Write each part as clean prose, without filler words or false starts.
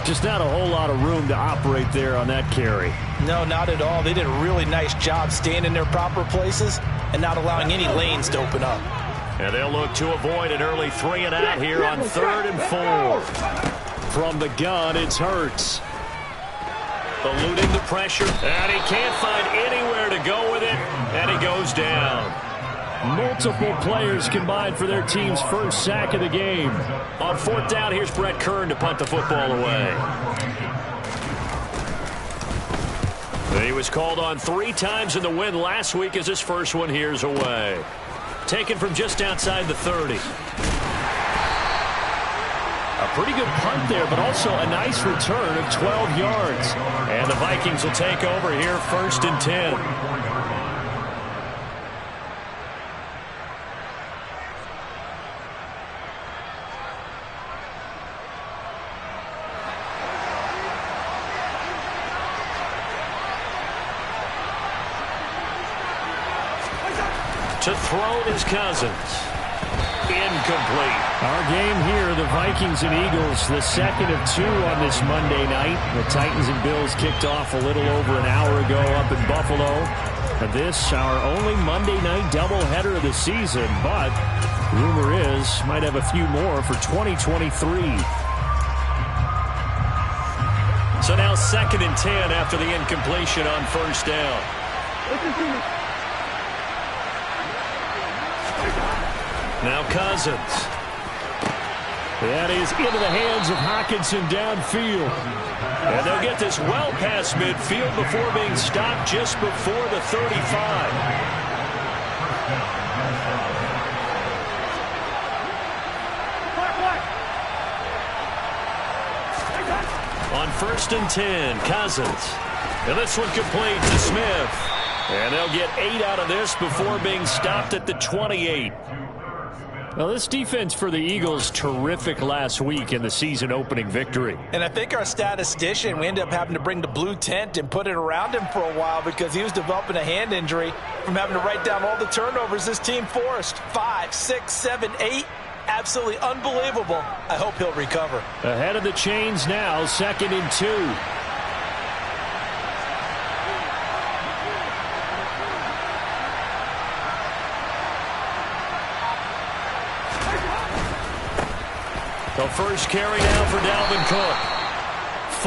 Just not a whole lot of room to operate there on that carry. No, not at all. They did a really nice job staying in their proper places and not allowing any lanes to open up. And they'll look to avoid an early 3 and out here on 3rd and 4. From the gun, it's Hurts. Eluding the pressure, and he can't find anywhere to go with it, and he goes down. Multiple players combined for their team's first sack of the game. On 4th down, here's Brett Kern to punt the football away. He was called on 3 times in the win last week as his first one here's away. Taken from just outside the 30. A pretty good punt there, but also a nice return of 12 yards. And the Vikings will take over here 1st and 10. To throw is Cousins. Incomplete. Our game here, the Vikings and Eagles, the second of 2 on this Monday night. The Titans and Bills kicked off a little over an hour ago up in Buffalo. And this, our only Monday night doubleheader of the season, but rumor is might have a few more for 2023. So now 2nd and 10 after the incompletion on 1st down. Now Cousins. That is into the hands of Hockenson downfield. And they'll get this well past midfield before being stopped just before the 35. On 1st and 10, Cousins. And this one complete to Smith. And they'll get 8 out of this before being stopped at the 28. Well, this defense for the Eagles, terrific last week in the season-opening victory. And I think our statistician, we ended up having to bring the blue tent and put it around him for a while because he was developing a hand injury from having to write down all the turnovers this team forced. 5, 6, 7, 8. Absolutely unbelievable. I hope he'll recover. Ahead of the chains now, 2nd and 2. The first carry now for Dalvin Cook.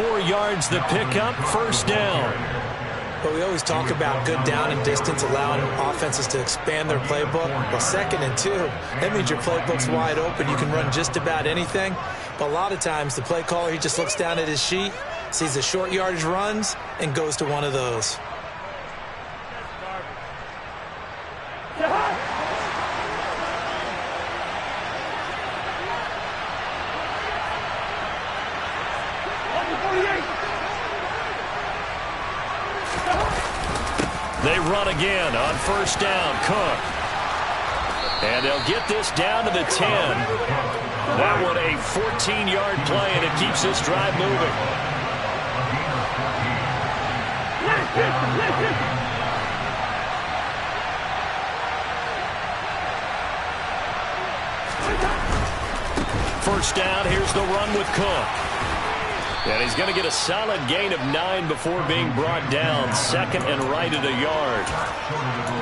4 yards the pickup, 1st down. But we always talk about good down and distance, allowing offenses to expand their playbook. Well, 2nd and 2, that means your playbook's wide open. You can run just about anything. But a lot of times the play caller, he just looks down at his sheet, sees the short yardage runs, and goes to one of those. They run again on 1st down, Cook. And they'll get this down to the 10. That one a 14-yard play, and it keeps this drive moving. First down, here's the run with Cook. And he's going to get a solid gain of 9 before being brought down. 2nd and right at a yard.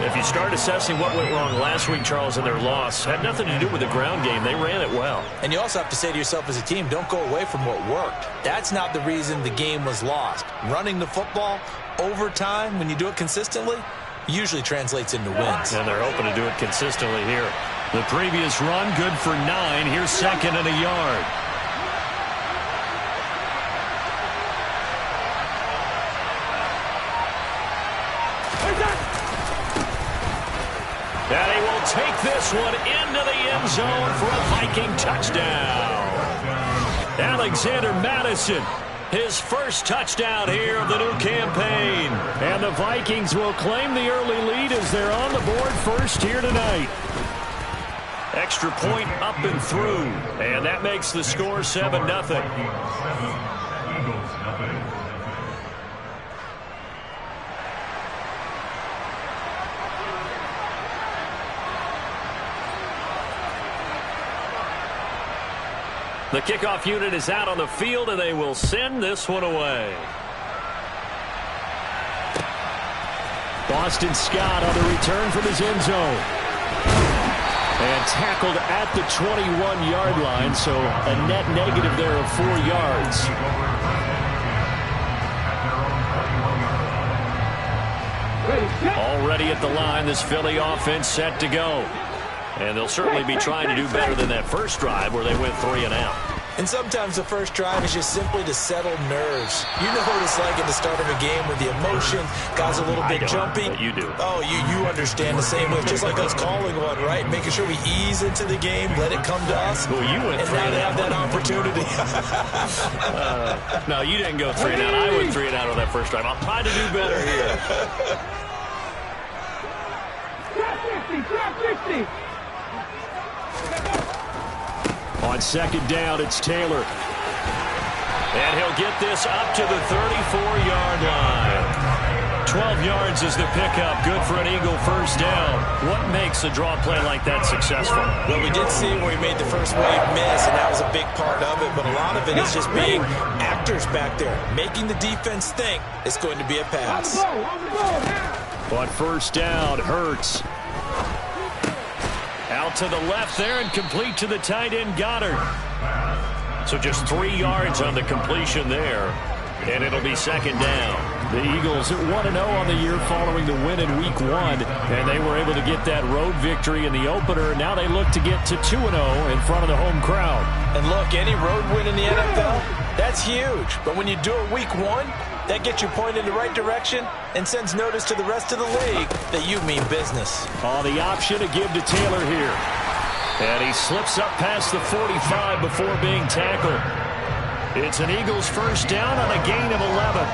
If you start assessing what went wrong last week, Charles, in their loss, had nothing to do with the ground game. They ran it well. And you also have to say to yourself as a team, don't go away from what worked. That's not the reason the game was lost. Running the football over time, when you do it consistently, usually translates into wins. And they're hoping to do it consistently here. The previous run, good for 9. Here's 2nd and a yard. And he will take this one into the end zone for a Viking touchdown. Alexander Madison, his first touchdown here of the new campaign. And the Vikings will claim the early lead as they're on the board first here tonight. Extra point up and through. And that makes the score 7-0. The kickoff unit is out on the field, and they will send this one away. Boston Scott on the return from his end zone. And tackled at the 21-yard line, so a net negative there of 4 yards. Already at the line, this Philly offense set to go. And they'll certainly be trying to do better than that first drive where they went 3 and out. And sometimes the first drive is just simply to settle nerves. You know what it's like at the start of a game with the emotion, guys a little bit jumpy. But you do. Oh, you understand the same way. Just like us calling one, right? Making sure we ease into the game, let it come to us. Well, you went and now they have that opportunity. No, you didn't go 3 and out. I went 3 and out on that first drive. I'll try to do better here. Drop 50. On second down, it's Taylor. And he'll get this up to the 34-yard line. 12 yards is the pickup. Good for an Eagle first down. What makes a draw play like that successful? Well, we did see where he made the first wave miss, and that was a big part of it. But a lot of it is just being actors back there, making the defense think it's going to be a pass. On first down, Hurts. Out to the left there and complete to the tight end, Goddard. So just 3 yards on the completion there, and it'll be second down. The Eagles at 1-0 on the year following the win in Week 1, and they were able to get that road victory in the opener. Now they look to get to 2-0 in front of the home crowd. And look, any road win in the NFL, that's huge. But when you do it Week 1, that gets you pointed in the right direction and sends notice to the rest of the league that you mean business. Oh, the option to give to Taylor here. And he slips up past the 45 before being tackled. It's an Eagles first down on a gain of 11.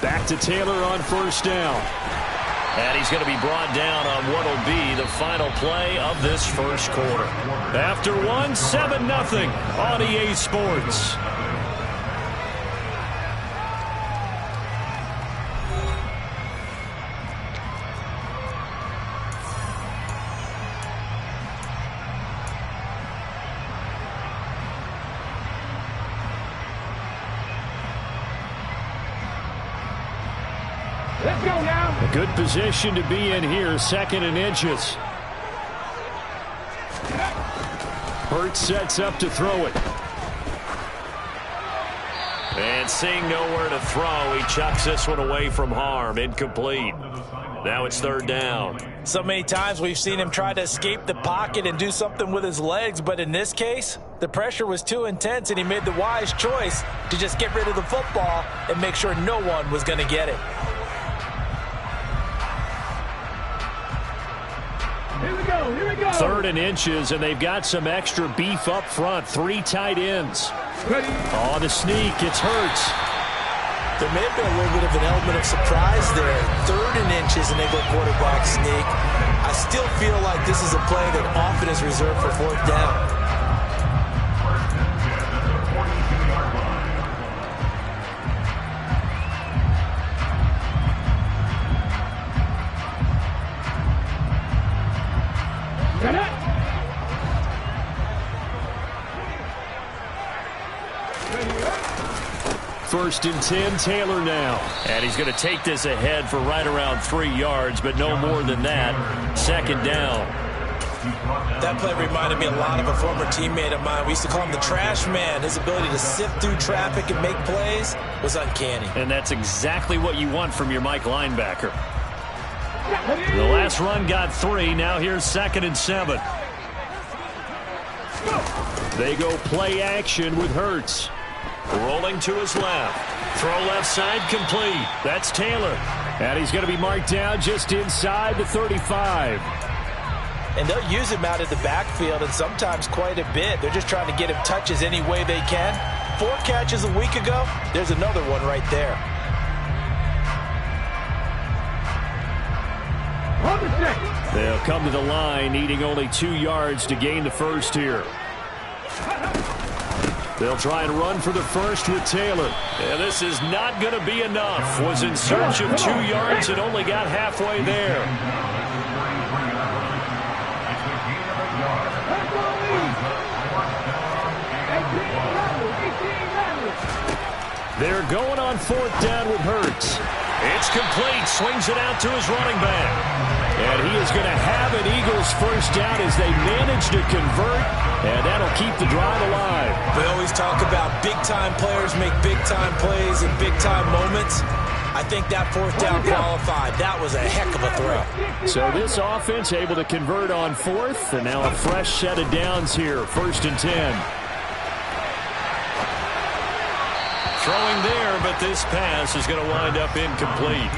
Back to Taylor on first down. And he's going to be brought down on what will be the final play of this first quarter. After 7-0 on EA Sports. Let's go now. A good position to be in here, 2nd and inches. Hurts sets up to throw it. And seeing nowhere to throw, he chucks this one away from harm. Incomplete. Now it's 3rd down. So many times we've seen him try to escape the pocket and do something with his legs, but in this case, the pressure was too intense and he made the wise choice to just get rid of the football and make sure no one was going to get it. Here we go. 3rd and inches, and they've got some extra beef up front. 3 tight ends. On the sneak, it's Hurts. There may have been a little bit of an element of surprise there. 3rd and inches, and they go quarterback sneak. I still feel like this is a play that often is reserved for 4th down. First and 10, Taylor now. And he's going to take this ahead for right around 3 yards, but no more than that. 2nd down. That play reminded me a lot of a former teammate of mine. We used to call him the trash man. His ability to sift through traffic and make plays was uncanny. And that's exactly what you want from your Mike linebacker. The last run got 3. Now here's 2nd and 7. They go play action with Hurts. Rolling to his left. Throw left side complete. That's Taylor. And he's going to be marked down just inside the 35. And they'll use him out of the backfield, and sometimes quite a bit. They're just trying to get him touches any way they can. 4 catches a week ago. There's another one right there. They'll come to the line, needing only 2 yards to gain the first here. They'll try and run for the first with Taylor. And this is not going to be enough. Was in search of 2 yards and only got halfway there. They're going on 4th down with Hurts. It's complete. Swings it out to his running back. And he is going to have an Eagles first down as they manage to convert. And that'll keep the drive alive. We always talk about big-time players make big-time plays in big-time moments. I think that 4th down qualified. That was a heck of a throw. So this offense able to convert on 4th. And now a fresh set of downs here. 1st and 10. Throwing there, but this pass is going to wind up incomplete.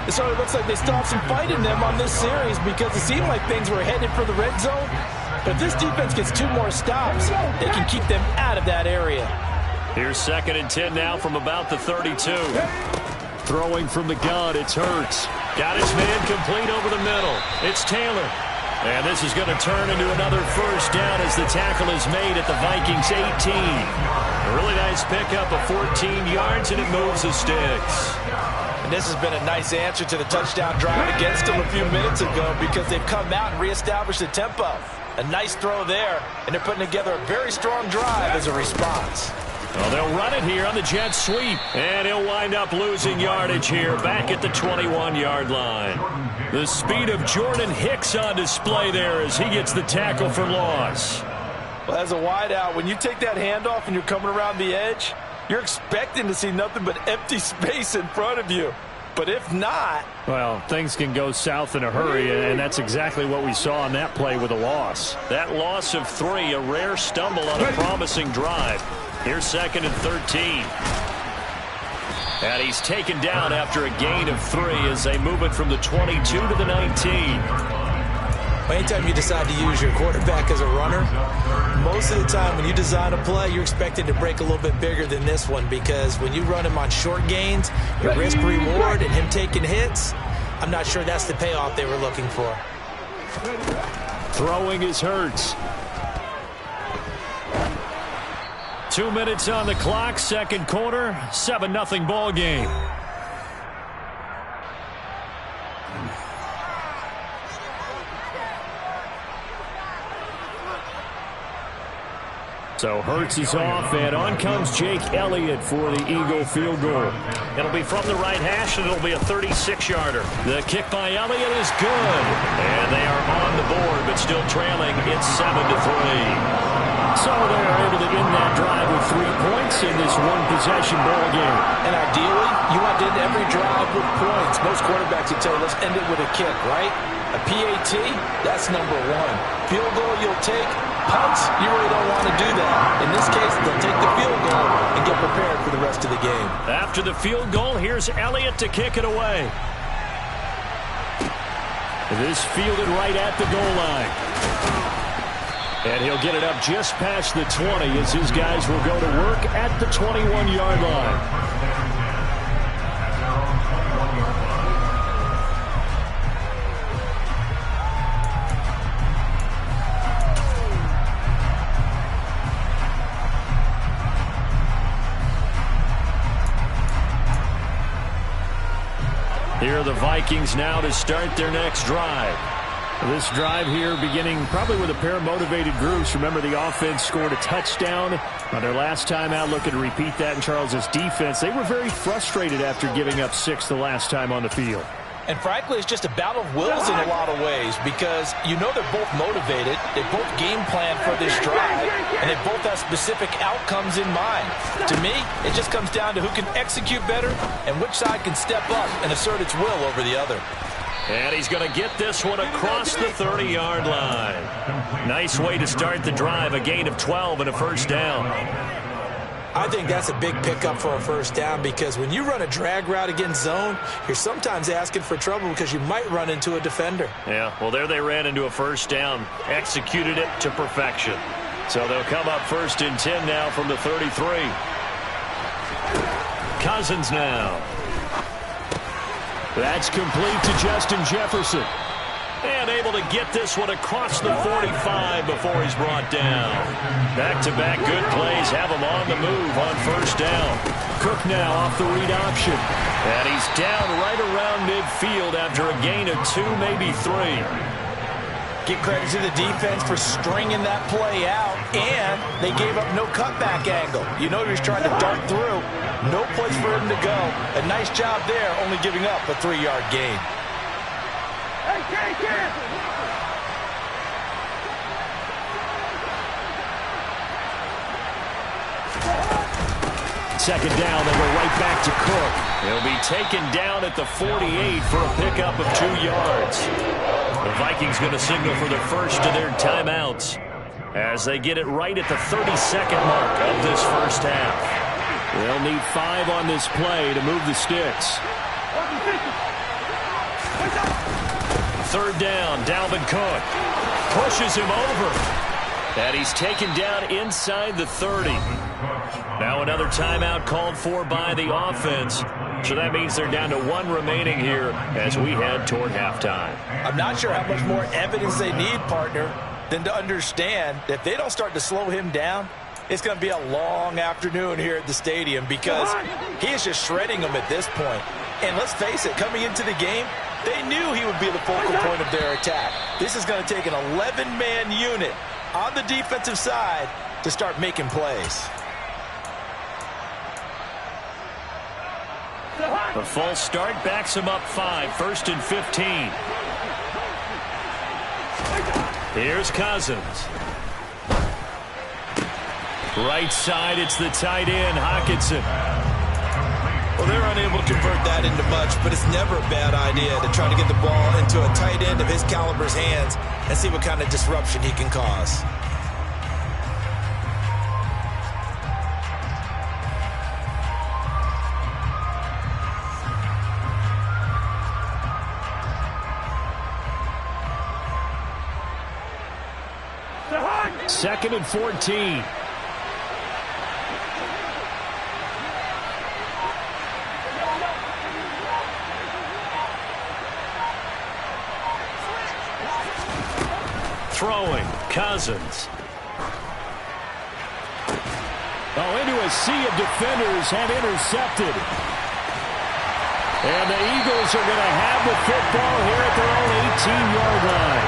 It sort of looks like they still have some fight in them on this series because it seemed like things were headed for the red zone. But if this defense gets 2 more stops, they can keep them out of that area. Here's 2nd and 10 now from about the 32. Throwing from the gun, it's Hurts. Got his man complete over the middle. It's Taylor. And this is going to turn into another first down as the tackle is made at the Vikings 18. A really nice pickup of 14 yards, and it moves the sticks. And this has been a nice answer to the touchdown drive against them a few minutes ago because they've come out and reestablished the tempo. A nice throw there, and they're putting together a very strong drive as a response. Well, they'll run it here on the jet sweep, and he'll wind up losing yardage here back at the 21-yard line. The speed of Jordan Hicks on display there as he gets the tackle for loss. Well, as a wideout, when you take that handoff and you're coming around the edge, you're expecting to see nothing but empty space in front of you. But if not... Well, things can go south in a hurry, and that's exactly what we saw on that play with a loss. That loss of 3, a rare stumble on a promising drive. Here's 2nd and 13. And he's taken down after a gain of 3 as they move it from the 22 to the 19. Anytime you decide to use your quarterback as a runner, most of the time when you design a play, you're expected to break a little bit bigger than this one because when you run him on short gains, your risk-reward and him taking hits, I'm not sure that's the payoff they were looking for. Throwing is Hurts. 2 minutes on the clock, 2nd quarter, 7-0 ball game. So Hurts is off, and on comes Jake Elliott for the Eagle field goal. It'll be from the right hash, and it'll be a 36-yarder. The kick by Elliott is good, and they are on the board, but still trailing. It's 7-3. So they are able to end that drive with 3 points in this one-possession ball game. And ideally, you want to end every drive with points. Most quarterbacks would tell you, let's end it with a kick, right? A PAT, that's number 1. Field goal you'll take. Punts, you really don't want to do that. In this case, they'll take the field goal and get prepared for the rest of the game. After the field goal, here's Elliott to kick it away. This fielded right at the goal line. And he'll get it up just past the 20 as his guys will go to work at the 21-yard line. Here are the Vikings now to start their next drive. This drive here beginning probably with a pair of motivated groups. Remember, the offense scored a touchdown on their last time out. Looking to repeat that in Charles's defense. They were very frustrated after giving up 6 the last time on the field. And frankly, it's just a battle of wills in a lot of ways because you know they're both motivated. They both game plan for this drive, and they both have specific outcomes in mind. To me, it just comes down to who can execute better and which side can step up and assert its will over the other. And he's going to get this one across the 30-yard line. Nice way to start the drive, a gain of 12 and a first down. I think that's a big pickup for a first down because when you run a drag route against zone, you're sometimes asking for trouble because you might run into a defender. Yeah, well, there they ran into a first down, executed it to perfection. So they'll come up 1st and 10 now from the 33. Cousins now. That's complete to Justin Jefferson. And able to get this one across the 45 before he's brought down. Back-to-back good plays have him on the move on first down. Cook now off the read option. And he's down right around midfield after a gain of 2, maybe 3. Give credit to the defense for stringing that play out, and they gave up no cutback angle. You know he was trying to dart through. No place for him to go. A nice job there, only giving up a 3-yard gain. Second down, they go right back to Cook. He'll be taken down at the 48 for a pickup of 2 yards. The Vikings going to signal for the first of their timeouts as they get it right at the 32nd mark of this first half. They'll need 5 on this play to move the sticks. Third down, Dalvin Cook pushes him over. And he's taken down inside the 30. Now another timeout called for by the offense. So that means they're down to 1 remaining here as we head toward halftime. I'm not sure how much more evidence they need, partner, than to understand that if they don't start to slow him down, it's going to be a long afternoon here at the stadium because he is just shredding them at this point. And let's face it, coming into the game, they knew he would be the focal point of their attack. This is going to take an 11-man unit on the defensive side to start making plays. The false start backs him up 5, 1st and 15. Here's Cousins. Right side, it's the tight end, Hockenson. Well, they're unable to convert that into much, but it's never a bad idea to try to get the ball into a tight end of his caliber's hands and see what kind of disruption he can cause. Second and 14. Throwing, Cousins. Into a sea of defenders and intercepted. And the Eagles are going to have the football here at their own 18-yard line.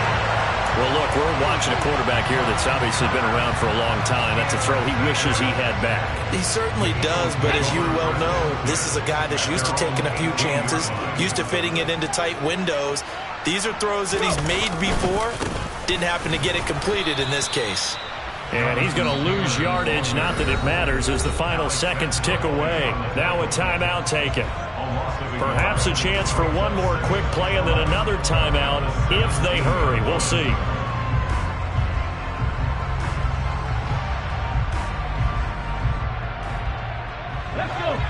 Well, look, we're watching a quarterback here that's obviously been around for a long time. That's a throw he wishes he had back. He certainly does, but as you well know, this is a guy that's used to taking a few chances, used to fitting it into tight windows. These are throws that he's made before. Didn't happen to get it completed in this case. And he's going to lose yardage, not that it matters, as the final seconds tick away. Now a timeout taken. Perhaps a chance for one more quick play and then another timeout if they hurry. We'll see.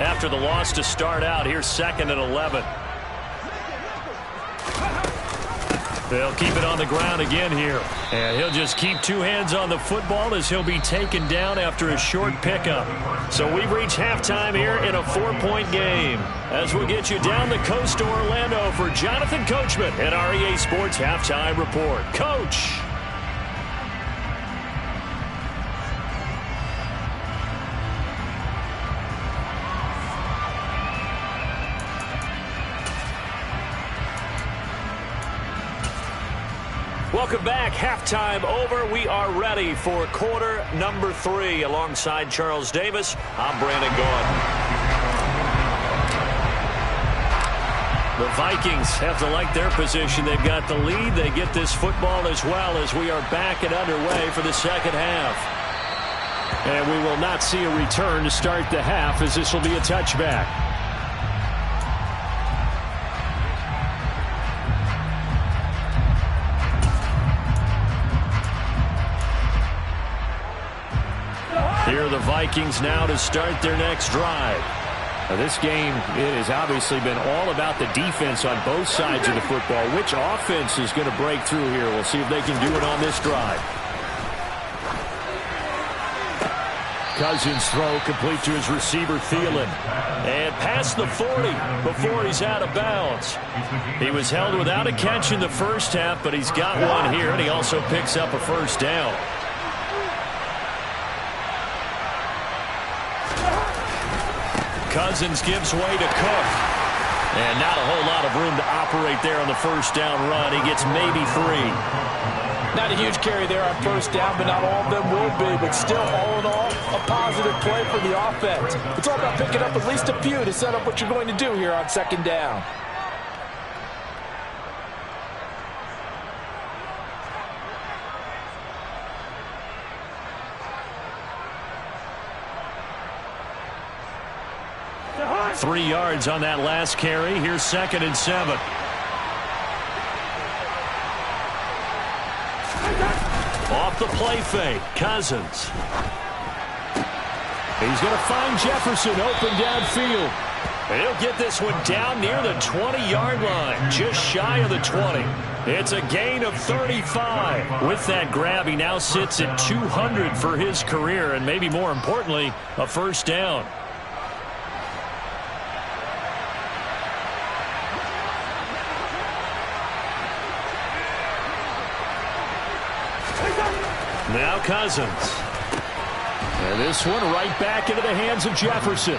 After the loss to start out, here's 2nd and 11. They'll keep it on the ground again here. And he'll just keep 2 hands on the football as he'll be taken down after a short pickup. So we've reached halftime here in a 4-point game. As we'll get you down the coast to Orlando for Jonathan Coachman at our EA Sports Halftime Report. Coach. Welcome back. Halftime over. We are ready for quarter number 3. Alongside Charles Davis, I'm Brandon Gaudin. The Vikings have to like their position. They've got the lead. They get this football as well as we are back and underway for the second half. And we will not see a return to start the half as this will be a touchback. Here are the Vikings now to start their next drive. Now this game, it has obviously been all about the defense on both sides of the football. Which offense is going to break through here? We'll see if they can do it on this drive. Cousins' throw complete to his receiver, Thielen. And past the 40 before he's out of bounds. He was held without a catch in the first half, but he's got one here, and he also picks up a first down. Cousins gives way to Cook. And not a whole lot of room to operate there on the first down run. He gets maybe 3. Not a huge carry there on first down, but not all of them will be. But still, all in all, a positive play for the offense. It's all about picking up at least a few to set up what you're going to do here on second down. Three yards on that last carry. Here's 2nd and 7. Off the play fake, Cousins. He's going to find Jefferson open downfield. And he'll get this one down near the 20-yard line, just shy of the 20. It's a gain of 35. With that grab, he now sits at 200 for his career, and maybe more importantly, a first down. Now Cousins. And this one right back into the hands of Jefferson.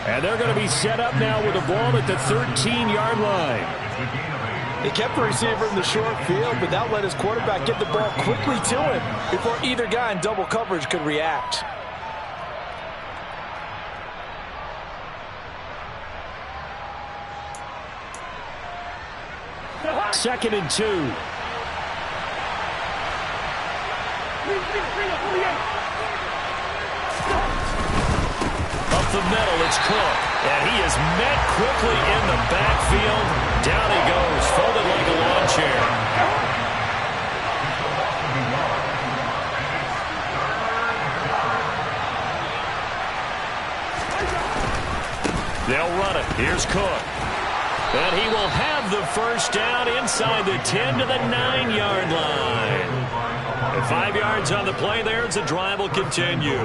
And they're going to be set up now with the ball at the 13-yard line. He kept the receiver in the short field, but that let his quarterback get the ball quickly to him before either guy in double coverage could react. Second and 2. Up the middle, it's Cook. And he is met quickly in the backfield. Down he goes, folded like a lawn chair. They'll run it. Here's Cook. And he will have the first down inside the 10 to the 9-yard line. And 5 yards on the play there as the drive will continue.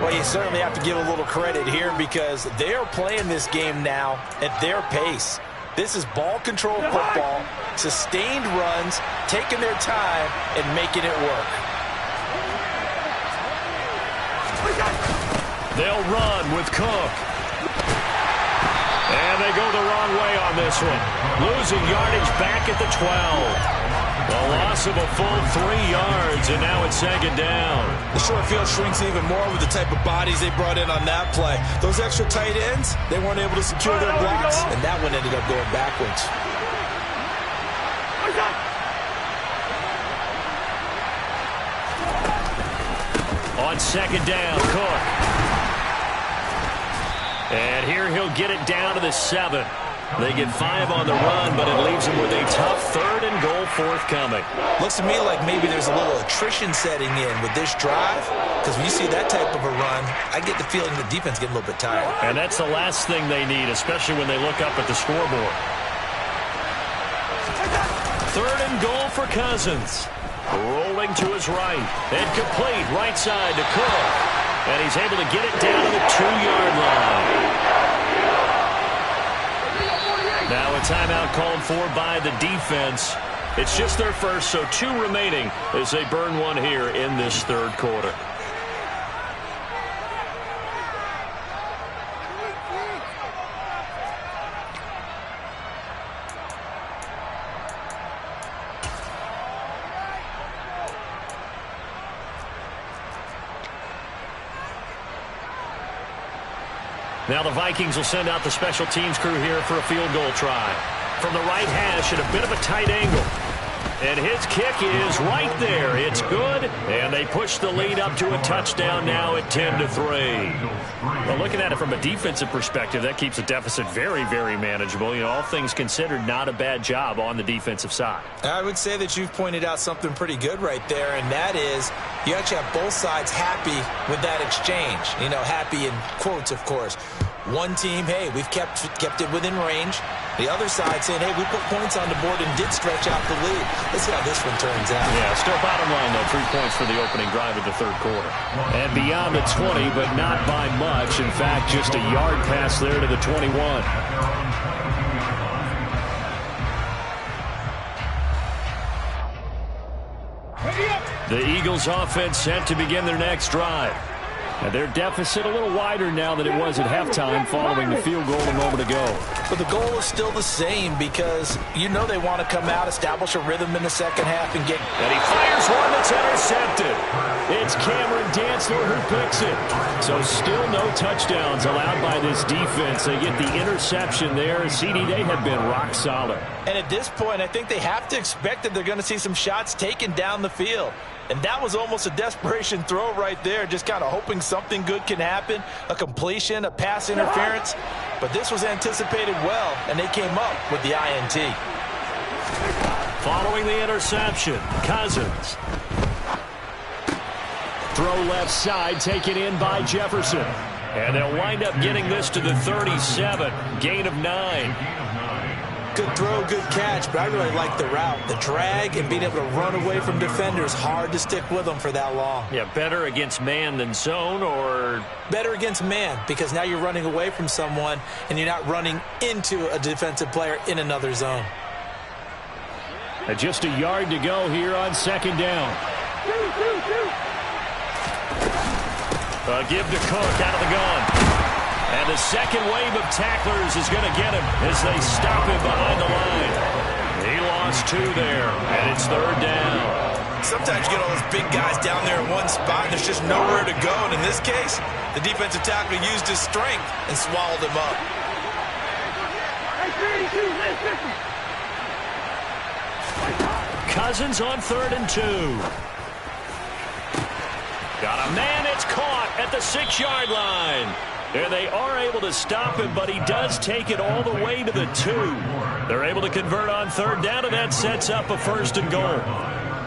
Well, you certainly have to give a little credit here because they are playing this game now at their pace. This is ball control football, sustained runs, taking their time and making it work. They'll run with Cook. And they go the wrong way on this one. Losing yardage back at the 12. A loss of a full 3 yards, and now it's 2nd down. The short field shrinks even more with the type of bodies they brought in on that play. Those extra tight ends, they weren't able to secure their blocks, and that one ended up going backwards. On 2nd down, Cook. And here he'll get it down to the 7. They get 5 on the run, but it leaves them with a tough 3rd and goal forthcoming. Looks to me like maybe there's a little attrition setting in with this drive, because when you see that type of a run, I get the feeling the defense getting a little bit tired. And that's the last thing they need, especially when they look up at the scoreboard. 3rd and goal for Cousins. Rolling to his right. And complete right side to Cook. And he's able to get it down to the 2-yard line. Now a timeout called for by the defense. It's just their first, so 2 remaining as they burn one here in this 3rd quarter. Now the Vikings will send out the special teams crew here for a field goal try. From the right hash at a bit of a tight angle. And his kick is right there. It's good. And they push the lead up to a touchdown now at 10-3. Well, looking at it from a defensive perspective, that keeps the deficit very, very manageable. You know, all things considered, not a bad job on the defensive side. I would say that you've pointed out something pretty good right there, and that is you actually have both sides happy with that exchange. You know, happy in quotes, of course. One team, hey, we've kept it within range. The other side saying, hey, we put points on the board and did stretch out the lead. Let's see how this one turns out. Yeah, still bottom line, though. 3 points for the opening drive of the third quarter. And beyond the 20, but not by much. In fact, just a yard pass there to the 21. The Eagles offense set to begin their next drive. And their deficit a little wider now than it was at halftime following the field goal a moment ago. But the goal is still the same because you know they want to come out, establish a rhythm in the second half, and get... And he fires one that's intercepted. It's Cameron Dantzler who picks it. So still no touchdowns allowed by this defense. They get the interception there. CD, they have been rock solid. And at this point, I think they have to expect that they're going to see some shots taken down the field. And that was almost a desperation throw right there, just kind of hoping something good can happen, a completion, a pass interference. But this was anticipated well, and they came up with the INT. Following the interception, Cousins. Throw left side, taken in by Jefferson. And they'll wind up getting this to the 37, gain of 9. Good throw, good catch, but I really like the route. The drag and being able to run away from defenders, hard to stick with them for that long. Yeah, better against man than zone, or... Better against man, because now you're running away from someone and you're not running into a defensive player in another zone. Just a yard to go here on second down. Give to Cook out of the gun. And the second wave of tacklers is going to get him as they stop him behind the line. He lost 2 there, and it's third down. Sometimes you get all those big guys down there in one spot, and there's just nowhere to go. And in this case, the defensive tackle used his strength and swallowed him up. Cousins on 3rd and 2. Got a man, it's caught at the 6-yard line. And they are able to stop him, but he does take it all the way to the 2. They're able to convert on 3rd down, and that sets up a 1st and goal.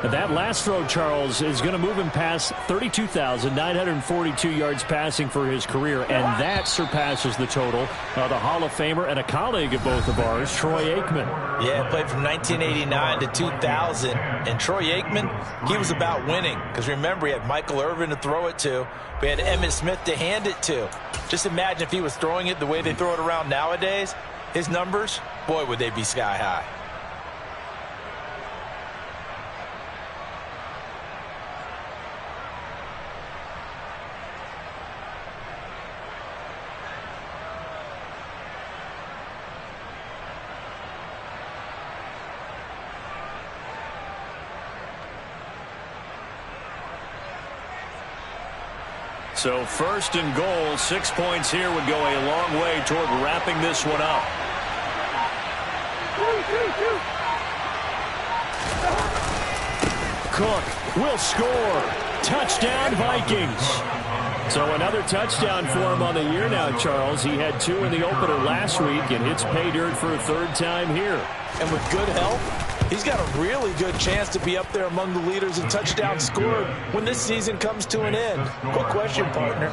And that last throw, Charles, is going to move him past 32,942 yards passing for his career, and that surpasses the total of the Hall of Famer and a colleague of both of ours, Troy Aikman. Yeah, played from 1989 to 2000, and Troy Aikman, he was about winning, because remember, he had Michael Irvin to throw it to. We had Emmitt Smith to hand it to. Just imagine if he was throwing it the way they throw it around nowadays, his numbers, boy, would they be sky high. So 1st and goal, 6 points here would go a long way toward wrapping this one up. Cook will score. Touchdown, Vikings. So another touchdown for him on the year now, Charles. He had 2 in the opener last week, and hits pay dirt for a 3rd time here. And with good help, he's got a really good chance to be up there among the leaders in touchdowns scored when this season comes to an end. Quick question, partner.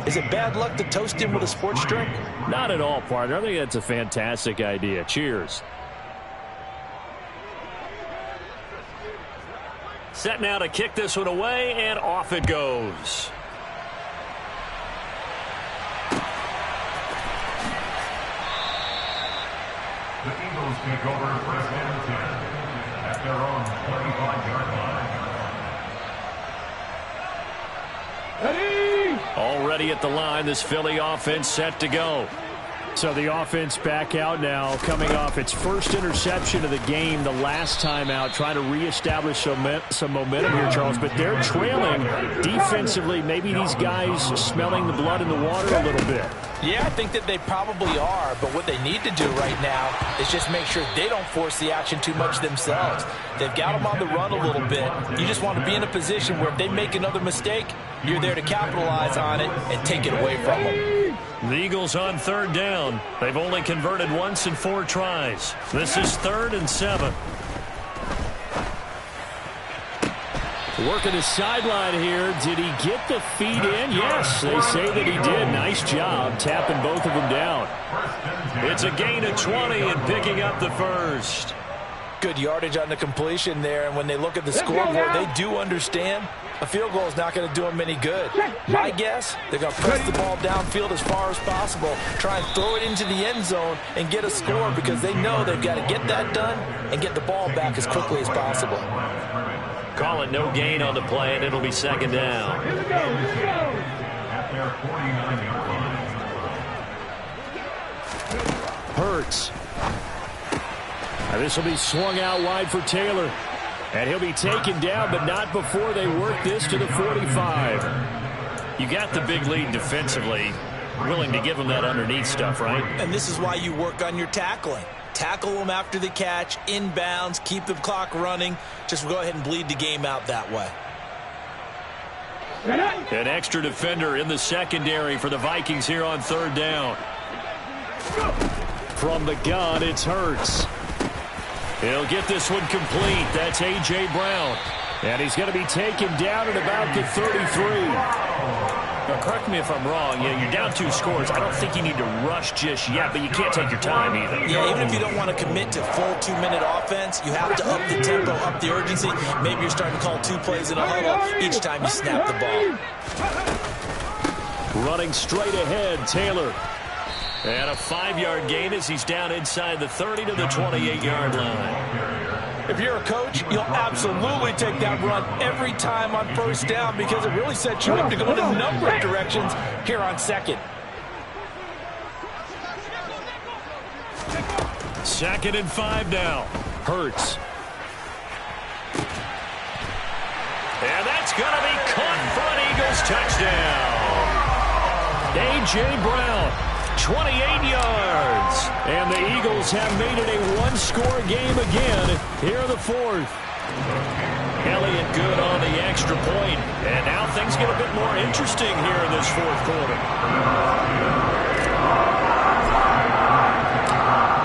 Is it bad luck to toast him with a sports drink? Not at all, partner. I think that's a fantastic idea. Cheers. Set now to kick this one away, and off it goes. The Eagles take over 1st and 10 at their own 35-yard line. Ready! Already at the line, this Philly offense set to go. So the offense back out now, coming off its first interception of the game the last time out, trying to reestablish some momentum here, Charles. But they're trailing defensively. Maybe these guys smelling the blood in the water a little bit. Yeah, I think that they probably are, but what they need to do right now is just make sure they don't force the action too much themselves. They've got them on the run a little bit. You just want to be in a position where if they make another mistake, you're there to capitalize on it and take it away from them. The Eagles on 3rd down. They've only converted once in 4 tries. This is 3rd and 7. Working the sideline here. Did he get the feet in? Yes, they say that he did. Nice job tapping both of them down. It's a gain of 20 and picking up the first. Good yardage on the completion there, and when they look at the scoreboard, they do understand a field goal is not going to do them any good. My guess, they're going to press the ball downfield as far as possible, try and throw it into the end zone and get a score because they know they've got to get that done and get the ball back as quickly as possible. Call it no gain on the play, and it'll be second down. Hurts. Now this will be swung out wide for Taylor. And he'll be taken down, but not before they work this to the 45. You got the big lead defensively. Willing to give him that underneath stuff, right? And this is why you work on your tackling. Tackle them after the catch, inbounds, keep the clock running. Just go ahead and bleed the game out that way. An extra defender in the secondary for the Vikings here on third down. From the gun, it's Hurts. He'll get this one complete. That's A.J. Brown. And he's going to be taken down at about the 33. Now, correct me if I'm wrong. You're down 2 scores. I don't think you need to rush just yet, but you can't take your time either. Yeah, even if you don't want to commit to full 2-minute offense, you have to up the tempo, up the urgency. Maybe you're starting to call 2 plays in a huddle each time you snap the ball. Running straight ahead, Taylor. And a 5-yard gain as he's down inside the 30 to the 28-yard line. If you're a coach, you'll absolutely take that run every time on first down because it really sets you up to go in a number of directions here on second. Second and 5 now. Hurts. And that's going to be caught for an Eagles touchdown. A.J. Brown. 28 yards. And the Eagles have made it a 1-score game again here in the 4th. Elliott good on the extra point. And now things get a bit more interesting here in this 4th quarter.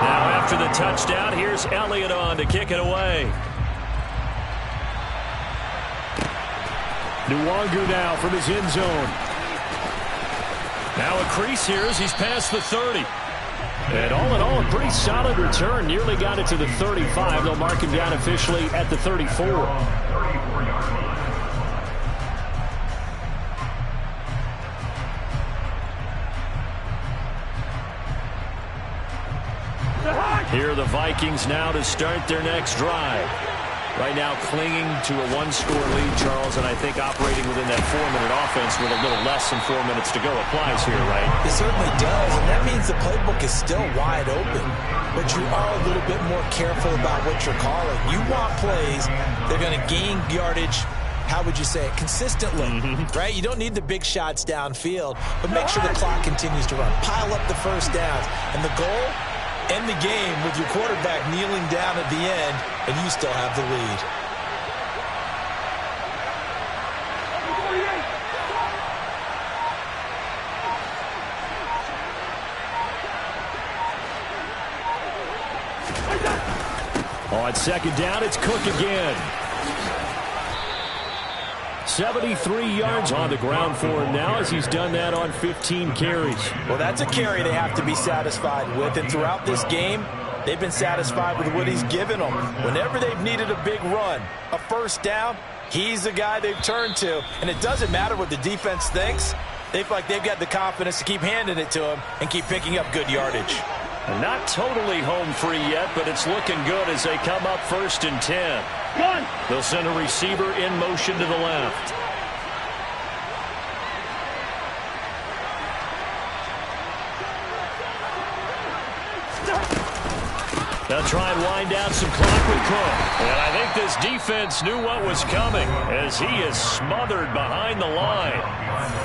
Now after the touchdown, here's Elliott on to kick it away. Nwangu now from his end zone. Now a crease here as he's past the 30. And all in all, a pretty solid return. Nearly got it to the 35. They'll mark him down officially at the 34. Here are the Vikings now to start their next drive. Right now clinging to a 1-score lead, Charles, and I think operating within that 4-minute offense with a little less than 4 minutes to go applies here, right? It certainly does, and that means the playbook is still wide open. But you are a little bit more careful about what you're calling. You want plays that are going to gain yardage, how would you say it, consistently, right? You don't need the big shots downfield, but make sure the clock continues to run. Pile up the first downs, and the goal, end the game with your quarterback kneeling down at the end, and you still have the lead. On second down, it's Cook again. 73 yards on the ground for him now as he's done that on 15 carries. Well, that's a carry they have to be satisfied with. And throughout this game, they've been satisfied with what he's given them. Whenever they've needed a big run, a first down, he's the guy they've turned to. And it doesn't matter what the defense thinks. They feel like they've got the confidence to keep handing it to him and keep picking up good yardage. Not totally home free yet, but it's looking good as they come up 1st and 10. They'll send a receiver in motion to the left. They'll try and wind down some clock with Cook. And I think this defense knew what was coming as he is smothered behind the line.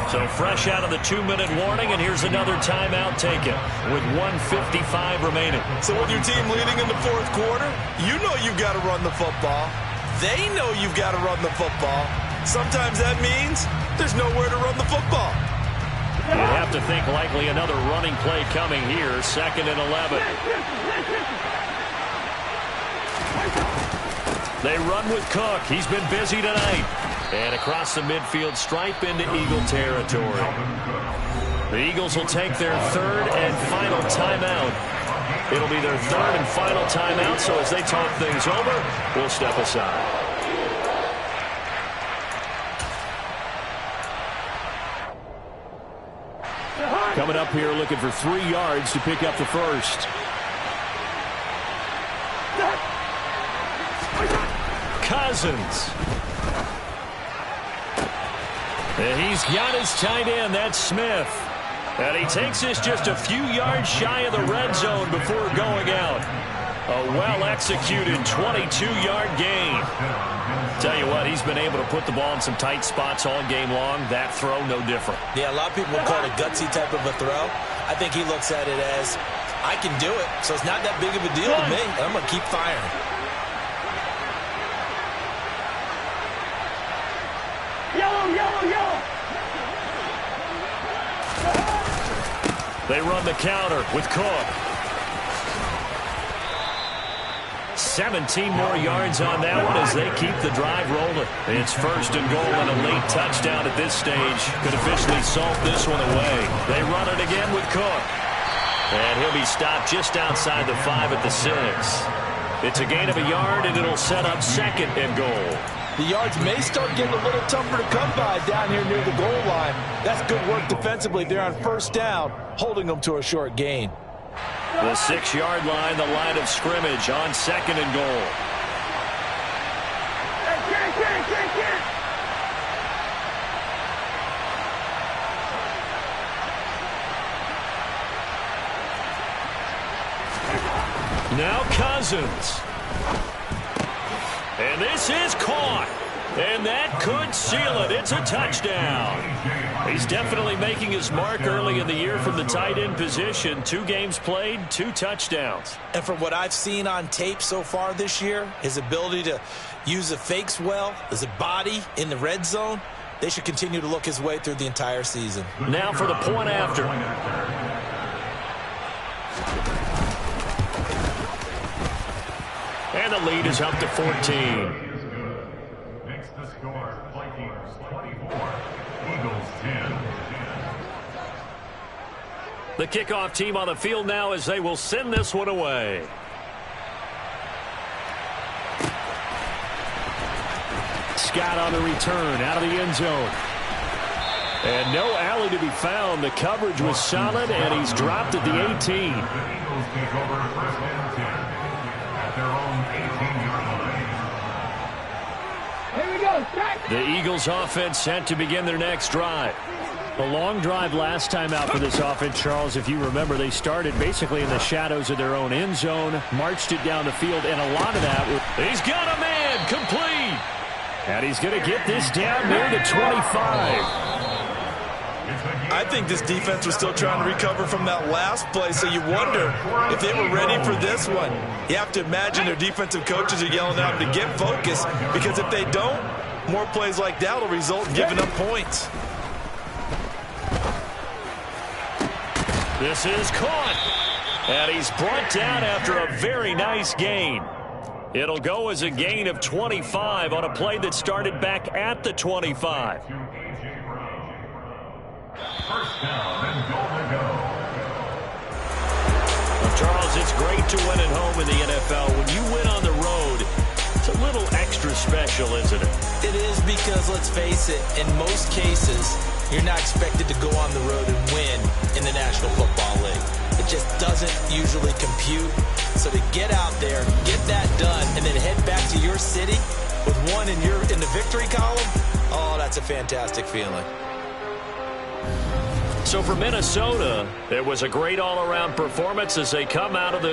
So fresh out of the 2-minute warning, and here's another timeout taken with 1:55 remaining. So with your team leading in the 4th quarter, you know you've got to run the football. They know you've got to run the football. Sometimes that means there's nowhere to run the football. You'd have to think likely another running play coming here, 2nd and 11. They run with Cook. He's been busy tonight. And across the midfield stripe into Eagle territory. The Eagles will take their third and final timeout. It'll be their third and final timeout, so as they talk things over, we'll step aside. Coming up here looking for 3 yards to pick up the first. Cousins. And he's got his tight end. That's Smith. And he takes this just a few yards shy of the red zone before going out. A well-executed 22-yard gain. Tell you what, he's been able to put the ball in some tight spots all game long. That throw, no different. Yeah, a lot of people call it a gutsy type of a throw. I think he looks at it as, I can do it, so it's not that big of a deal to me. I'm going to keep firing. Yellow, yellow, yellow. They run the counter with Cook. 17 more yards on that one as they keep the drive rolling. It's first and goal and a late touchdown at this stage. Could officially salt this one away. They run it again with Cook. And he'll be stopped just outside the 5 at the 6. It's a gain of a yard, and it'll set up second and goal. The yards may start getting a little tougher to come by down here near the goal line. That's good work defensively there on first down, holding them to a short gain. The 6-yard line, the line of scrimmage on second and goal. Now Cousins. And this is caught. And that could seal it. It's a touchdown. He's definitely making his mark early in the year from the tight end position. 2 games played, 2 touchdowns. And from what I've seen on tape so far this year, his ability to use the fakes well, his body in the red zone, they should continue to look his way through the entire season. Now for the point after. And the lead is up to 14. Score, Vikings 24, Eagles 10. The kickoff team on the field now as they will send this one away. Scott on the return out of the end zone. And no alley to be found. The coverage was solid, and he's dropped at the 18. The Eagles take over first and 10 at their own 18-yard line. The Eagles offense set to begin their next drive. A long drive last time out for this offense, Charles. If you remember, they started basically in the shadows of their own end zone, marched it down the field, and a lot of that was... He's got a man, complete! And he's going to get this down near the 25. I think this defense was still trying to recover from that last play, so you wonder if they were ready for this one. You have to imagine their defensive coaches are yelling at them to get focused, because if they don't, more plays like that will result in giving up points. This is caught. And he's brought down after a very nice gain. It'll go as a gain of 25 on a play that started back at the 25. First down and goal to go. Well, Charles, it's great to win at home in the NFL. When you win on the road, it's a little extra special, isn't it? It is, because, let's face it, in most cases, you're not expected to go on the road and win in the National Football League. It just doesn't usually compute. So to get out there, get that done, and then head back to your city with one in the victory column, oh, that's a fantastic feeling. So for Minnesota, it was a great all-around performance as they come out of the